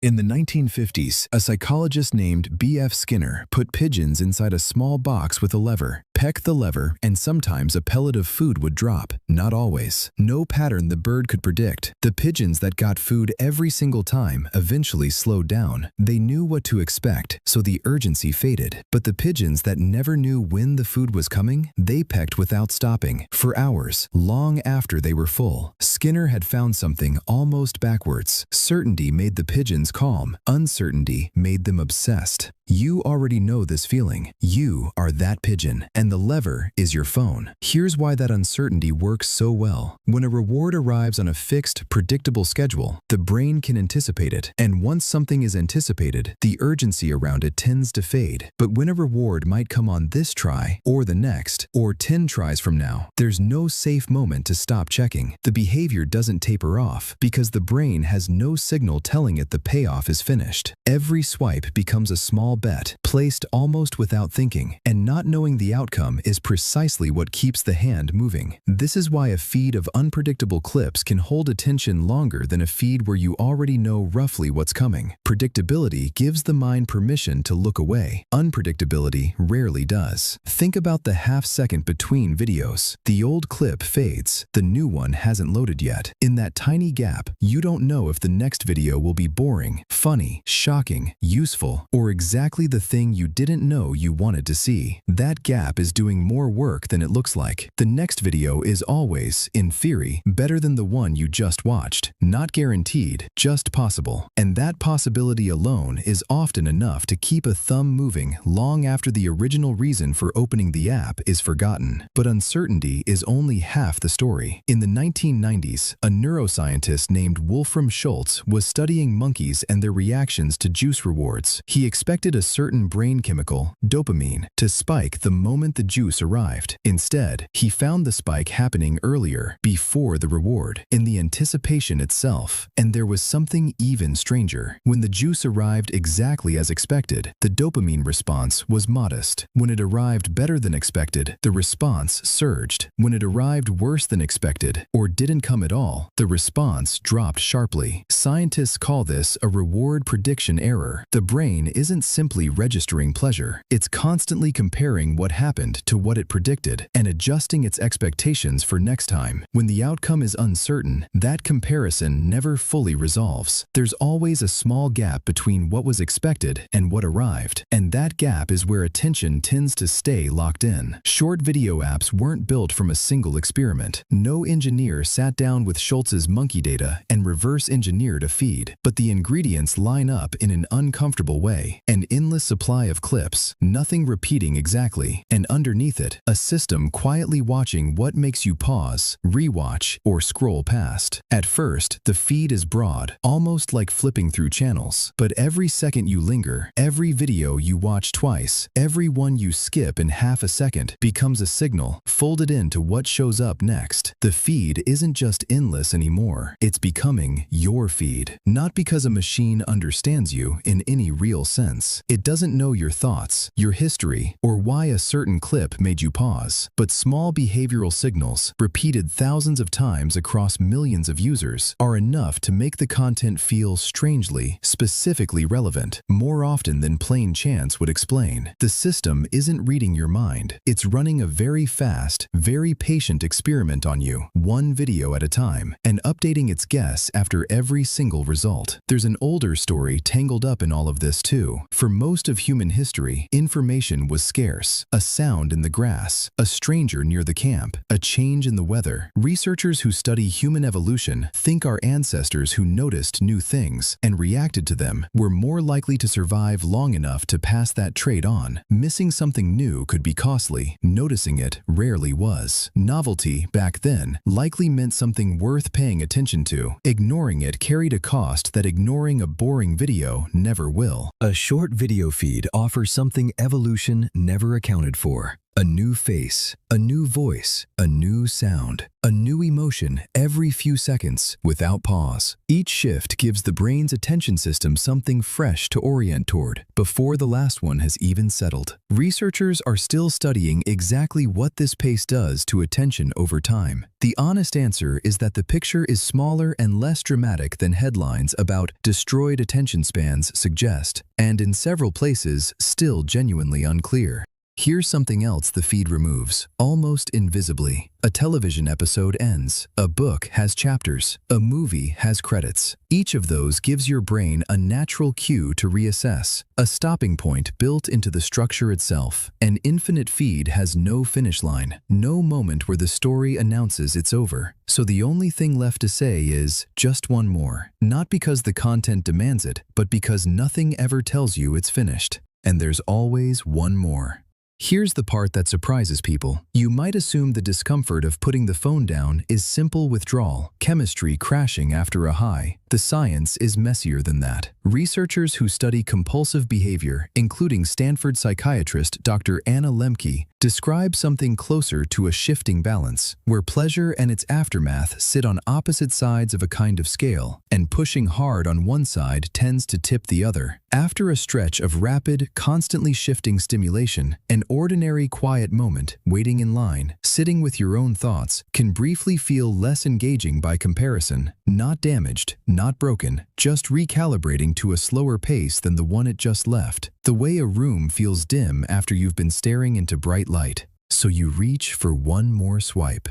In the 1950s, a psychologist named B.F. Skinner put pigeons inside a small box with a lever. Peck the lever, and sometimes a pellet of food would drop. Not always. No pattern the bird could predict. The pigeons that got food every single time eventually slowed down. They knew what to expect, so the urgency faded. But the pigeons that never knew when the food was coming, they pecked without stopping, for hours, long after they were full. Skinner had found something almost backwards. Certainty made the pigeons calm. Uncertainty made them obsessed. You already know this feeling. You are that pigeon, and the lever is your phone. Here's why that uncertainty works so well. When a reward arrives on a fixed, predictable schedule, the brain can anticipate it, and once something is anticipated, the urgency around it tends to fade. But when a reward might come on this try, or the next, or 10 tries from now, there's no safe moment to stop checking. The behavior doesn't taper off, because the brain has no signal telling it the payoff is finished. Every swipe becomes a small bet, placed almost without thinking, and not knowing the outcome is precisely what keeps the hand moving. This is why a feed of unpredictable clips can hold attention longer than a feed where you already know roughly what's coming. Predictability gives the mind permission to look away. Unpredictability rarely does. Think about the half-second between videos. The old clip fades. The new one hasn't loaded yet. In that tiny gap, you don't know if the next video will be boring, funny, shocking, useful, or exactly the thing you didn't know you wanted to see. That gap is doing more work than it looks like. The next video is always, in theory, better than the one you just watched. Not guaranteed, just possible. And that possibility alone is often enough to keep a thumb moving long after the original reason for opening the app is forgotten. But uncertainty is only half the story. In the 1990s, a neuroscientist named Wolfram Schultz was studying monkeys and their reactions to juice rewards. He expected a certain brain chemical, dopamine, to spike the moment the juice arrived. Instead, he found the spike happening earlier, before the reward, in the anticipation itself. And there was something even stranger. When the juice arrived exactly as expected, the dopamine response was modest. When it arrived better than expected, the response surged. When it arrived worse than expected, or didn't come at all, the response dropped sharply. Scientists call this a reward prediction error. The brain isn't simply registering pleasure. It's constantly comparing what happened to what it predicted and adjusting its expectations for next time. When the outcome is uncertain, that comparison never fully resolves. There's always a small gap between what was expected and what arrived, and that gap is where attention tends to stay locked in. Short video apps weren't built from a single experiment. No engineer sat down with Schultz's monkey data and reverse engineered a feed, but the ingredients line up in an uncomfortable way. An endless supply of clips, nothing repeating exactly, and underneath it, a system quietly watching what makes you pause, rewatch, or scroll past. At first, the feed is broad, almost like flipping through channels. But every second you linger, every video you watch twice, every one you skip in half a second becomes a signal, folded into what shows up next. The feed isn't just endless anymore. It's becoming your feed. Not because a machine understands you in any real sense. It doesn't know your thoughts, your history, or why a certain clip made you pause. But small behavioral signals, repeated thousands of times across millions of users, are enough to make the content feel strangely, specifically relevant, more often than plain chance would explain. The system isn't reading your mind. It's running a very fast, very patient experiment on you, one video at a time, and updating its guess after every single result. There's an older story tangled up in all of this too. For most of human history, information was scarce. A sound in the grass, a stranger near the camp, a change in the weather. Researchers who study human evolution think our ancestors who noticed new things and reacted to them were more likely to survive long enough to pass that trait on. Missing something new could be costly. Noticing it rarely was. Novelty, back then, likely meant something worth paying attention to. Ignoring it carried a cost that ignoring a boring video never will. A short video feed offers something evolution never accounted for: A new face, a new voice, a new sound, a new emotion every few seconds without pause. Each shift gives the brain's attention system something fresh to orient toward before the last one has even settled. Researchers are still studying exactly what this pace does to attention over time. The honest answer is that the picture is smaller and less dramatic than headlines about destroyed attention spans suggest, and in several places still genuinely unclear. Here's something else the feed removes, almost invisibly. A television episode ends. A book has chapters. A movie has credits. Each of those gives your brain a natural cue to reassess, a stopping point built into the structure itself. An infinite feed has no finish line, no moment where the story announces it's over. So the only thing left to say is just one more. Not because the content demands it, but because nothing ever tells you it's finished. And there's always one more. Here's the part that surprises people. You might assume the discomfort of putting the phone down is simple withdrawal, chemistry crashing after a high. The science is messier than that. Researchers who study compulsive behavior, including Stanford psychiatrist Dr. Anna Lemke, describe something closer to a shifting balance, where pleasure and its aftermath sit on opposite sides of a kind of scale, and pushing hard on one side tends to tip the other. After a stretch of rapid, constantly shifting stimulation, an ordinary quiet moment, waiting in line, sitting with your own thoughts, can briefly feel less engaging by comparison. Not damaged, not broken, just recalibrating to a slower pace than the one it just left. The way a room feels dim after you've been staring into bright light. So you reach for one more swipe.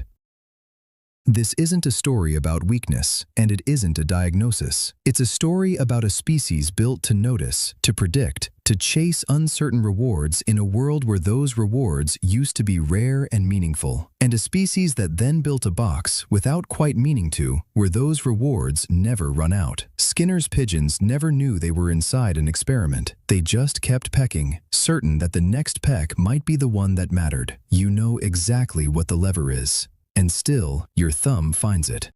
This isn't a story about weakness, and it isn't a diagnosis. It's a story about a species built to notice, to predict, to chase uncertain rewards in a world where those rewards used to be rare and meaningful, and a species that then built a box without quite meaning to, where those rewards never run out. Skinner's pigeons never knew they were inside an experiment. They just kept pecking, certain that the next peck might be the one that mattered. You know exactly what the lever is. And still, your thumb finds it.